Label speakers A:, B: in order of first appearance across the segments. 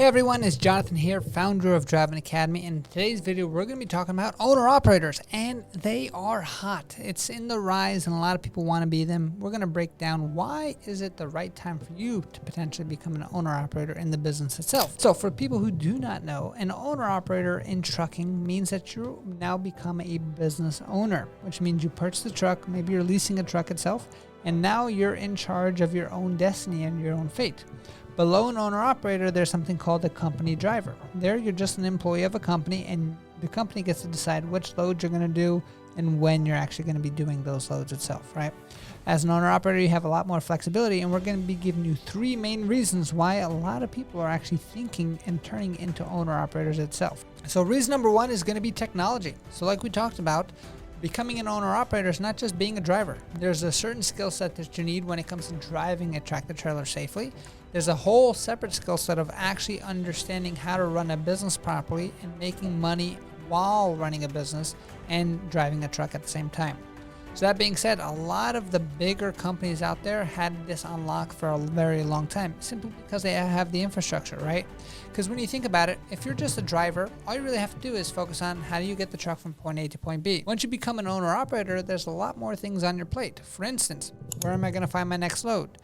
A: Hey everyone, it's Jonathan here, founder of Driving Academy. In today's video, we're going to be talking about owner-operators, and they are hot. It's in the rise, and a lot of people want to be them. We're going to break down why is it the right time for you to potentially become an owner-operator in the business itself. So for people who do not know, an owner-operator in trucking means that you now become a business owner, which means you purchase the truck, maybe you're leasing a truck itself, and now you're in charge of your own destiny and your own fate. Below an owner-operator, there's something called a company driver. There, you're just an employee of a company, and the company gets to decide which loads you're going to do and when you're actually going to be doing those loads itself, right? As an owner-operator, you have a lot more flexibility, and we're going to be giving you three main reasons why a lot of people are actually thinking and turning into owner-operators itself. So reason number one is going to be technology. So like we talked about, becoming an owner-operator is not just being a driver. There's a certain skill set that you need when it comes to driving a tractor-trailer safely. There's a whole separate skill set of actually understanding how to run a business properly and making money while running a business and driving a truck at the same time. So that being said, a lot of the bigger companies out there had this on lock for a very long time, simply because they have the infrastructure, right? Because when you think about it, if you're just a driver, all you really have to do is focus on how do you get the truck from point A to point B. Once you become an owner-operator, there's a lot more things on your plate. For instance, where am I going to find my next load?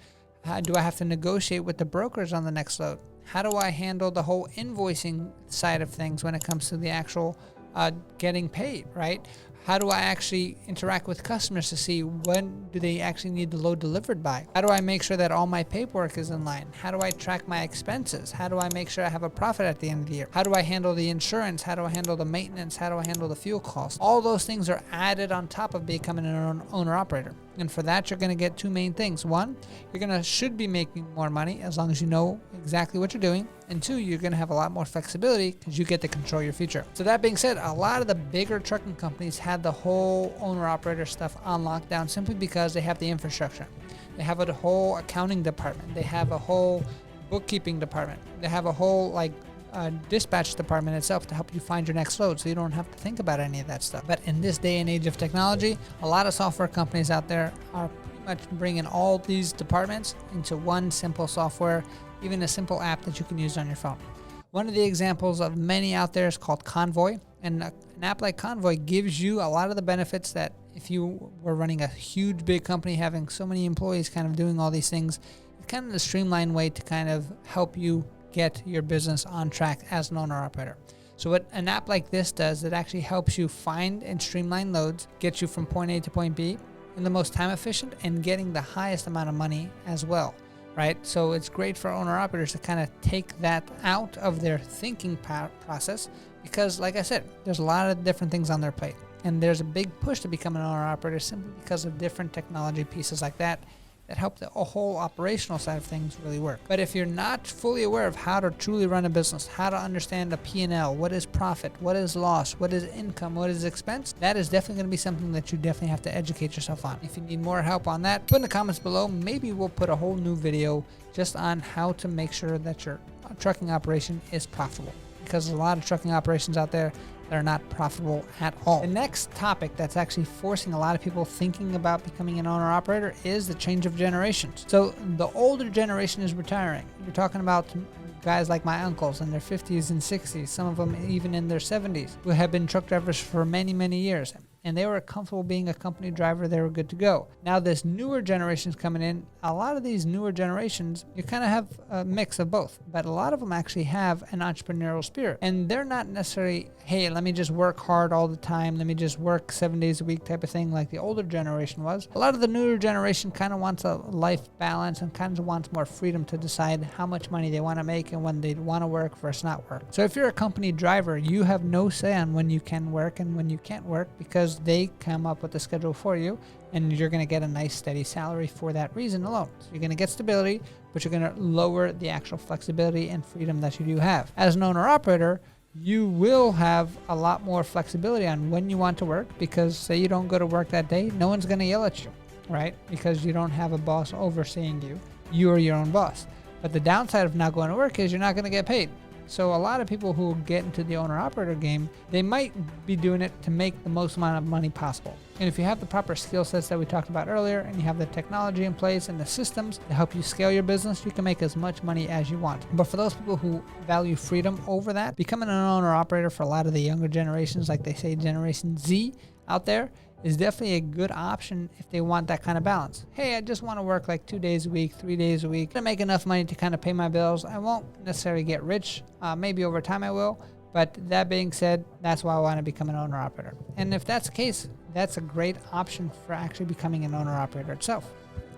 A: How do I have to negotiate with the brokers on the next load? How do I handle the whole invoicing side of things when it comes to the actual getting paid, right? How do I actually interact with customers to see when do they actually need the load delivered by? How do I make sure that all my paperwork is in line? How do I track my expenses? How do I make sure I have a profit at the end of the year? How do I handle the insurance? How do I handle the maintenance? How do I handle the fuel costs? All those things are added on top of becoming an owner-operator. And for that, you're going to get two main things. One, should be making more money as long as you know exactly what you're doing. And two, you're going to have a lot more flexibility because you get to control your future. So that being said, a lot of the bigger trucking companies had the whole owner-operator stuff on lockdown simply because they have the infrastructure. They have a whole accounting department. They have a whole bookkeeping department. They have a whole dispatch department itself to help you find your next load, so you don't have to think about any of that stuff. But in this day and age of technology, a lot of software companies out there are pretty much bringing all these departments into one simple software, even a simple app that you can use on your phone. One of the examples of many out there is called Convoy, and an app like Convoy gives you a lot of the benefits that if you were running a huge big company having so many employees kind of doing all these things, it's kind of a streamlined way to kind of help you get your business on track as an owner-operator. So what an app like this does, it actually helps you find and streamline loads, get you from point A to point B in the most time efficient and getting the highest amount of money as well, right? So it's great for owner-operators to kind of take that out of their thinking process because, like I said, there's a lot of different things on their plate. And there's a big push to become an owner-operator simply because of different technology pieces like that help the whole operational side of things really work. But if you're not fully aware of how to truly run a business, how to understand the P&L, what is profit, what is loss, what is income, what is expense, that is definitely going to be something that you definitely have to educate yourself on. If you need more help on that, put in the comments below. Maybe we'll put a whole new video just on how to make sure that your trucking operation is profitable, because there's a lot of trucking operations out there that are not profitable at all. The next topic that's actually forcing a lot of people thinking about becoming an owner-operator is the change of generations. So the older generation is retiring. You're talking about guys like my uncles in their 50s and 60s, some of them even in their 70s, who have been truck drivers for many, many years. And they were comfortable being a company driver. They were good to go. Now this newer generation's coming in. A lot of these newer generations, you kind of have a mix of both, but a lot of them actually have an entrepreneurial spirit. And they're not necessarily, hey, let me just work hard all the time. Let me just work 7 days a week type of thing like the older generation was. A lot of the newer generation kind of wants a life balance and kind of wants more freedom to decide how much money they want to make and when they want to work versus not work. So if you're a company driver, you have no say on when you can work and when you can't work because they come up with the schedule for you, and you're going to get a nice steady salary for that reason alone. So you're going to get stability, but you're going to lower the actual flexibility and freedom that you do have. As an owner-operator, you will have a lot more flexibility on when you want to work, because say you don't go to work that day, no one's going to yell at you, right? Because you don't have a boss overseeing you. You are your own boss. But the downside of not going to work is you're not going to get paid. So a lot of people who get into the owner-operator game, they might be doing it to make the most amount of money possible. And if you have the proper skill sets that we talked about earlier, and you have the technology in place and the systems to help you scale your business, you can make as much money as you want. But for those people who value freedom over that, becoming an owner-operator for a lot of the younger generations, like they say Generation Z out there, is definitely a good option if they want that kind of balance. Hey, I just want to work like 2 days a week, 3 days a week, to make enough money to kind of pay my bills. I won't necessarily get rich. Maybe over time I will. But that being said, that's why I want to become an owner-operator. And if that's the case, that's a great option for actually becoming an owner-operator itself.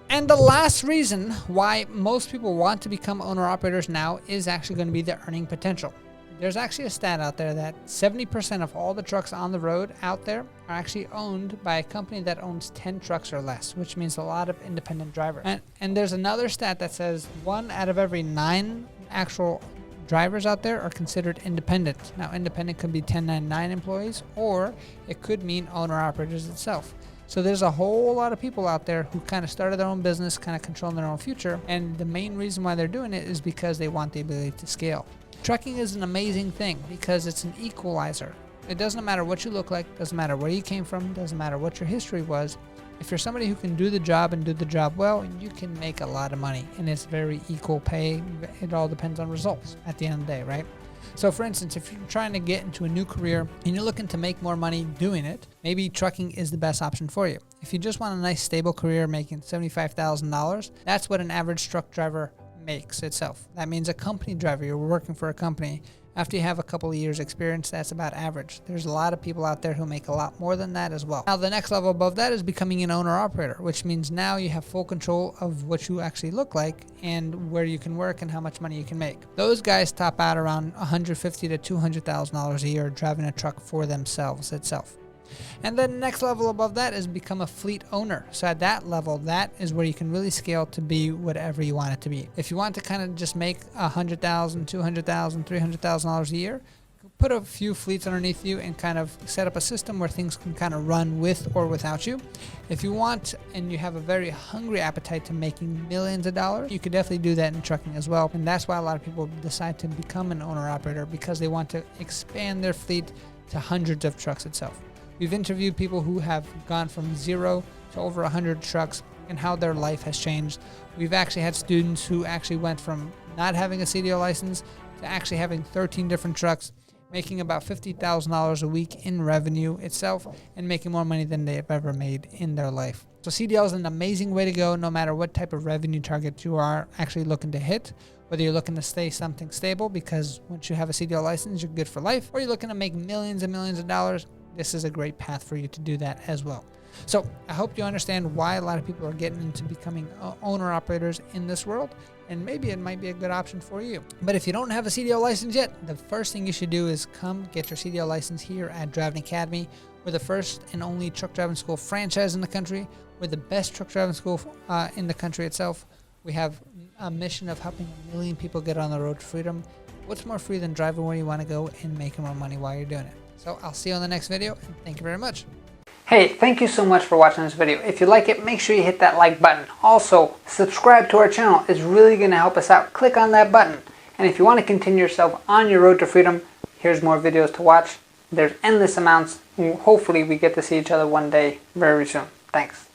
A: And the last reason why most people want to become owner-operators now is actually going to be the earning potential. There's actually a stat out there that 70% of all the trucks on the road out there are actually owned by a company that owns 10 trucks or less, which means a lot of independent drivers. And there's another stat that says 1 out of every 9 actual drivers out there are considered independent. Now, independent could be 1099 employees, or it could mean owner-operators itself. So there's a whole lot of people out there who kind of started their own business, kind of controlling their own future. And the main reason why they're doing it is because they want the ability to scale. Trucking is an amazing thing because it's an equalizer. It doesn't matter what you look like, doesn't matter where you came from, doesn't matter what your history was. If you're somebody who can do the job and do the job well, you can make a lot of money, and it's very equal pay. It all depends on results at the end of the day, right? So for instance, if you're trying to get into a new career and you're looking to make more money doing it, maybe trucking is the best option for you. If you just want a nice stable career making $75,000, that's what an average truck driver makes itself. That means a company driver, you're working for a company. After you have a couple of years experience, that's about average. There's a lot of people out there who make a lot more than that as well. Now, the next level above that is becoming an owner-operator, which means now you have full control of what you actually look like and where you can work and how much money you can make. Those guys top out around $150,000 to $200,000 a year driving a truck for themselves itself. And then next level above that is become a fleet owner. So at that level, that is where you can really scale to be whatever you want it to be. If you want to kind of just make $100,000, $200,000, $300,000 a year, put a few fleets underneath you and kind of set up a system where things can kind of run with or without you. If you want and you have a very hungry appetite to making millions of dollars, you could definitely do that in trucking as well. And that's why a lot of people decide to become an owner-operator, because they want to expand their fleet to hundreds of trucks itself. We've interviewed people who have gone from 0 to over 100 trucks and how their life has changed. We've actually had students who actually went from not having a CDL license to actually having 13 different trucks, making about $50,000 a week in revenue itself, and making more money than they've ever made in their life. So CDL is an amazing way to go no matter what type of revenue target you are actually looking to hit. Whether you're looking to stay something stable, because once you have a CDL license, you're good for life, or you're looking to make millions and millions of dollars, this is a great path for you to do that as well. So I hope you understand why a lot of people are getting into becoming owner-operators in this world, and maybe it might be a good option for you. But if you don't have a CDL license yet, the first thing you should do is come get your CDL license here at Driving Academy. We're the first and only truck driving school franchise in the country. We're the best truck driving school in the country itself. We have a mission of helping 1 million people get on the road to freedom. What's more free than driving where you want to go and making more money while you're doing it? So I'll see you on the next video, and thank you very much. Hey, thank you so much for watching this video. If you like it, make sure you hit that like button. Also, subscribe to our channel. It's really going to help us out. Click on that button. And if you want to continue yourself on your road to freedom, here's more videos to watch. There's endless amounts. Hopefully we get to see each other one day very soon. Thanks.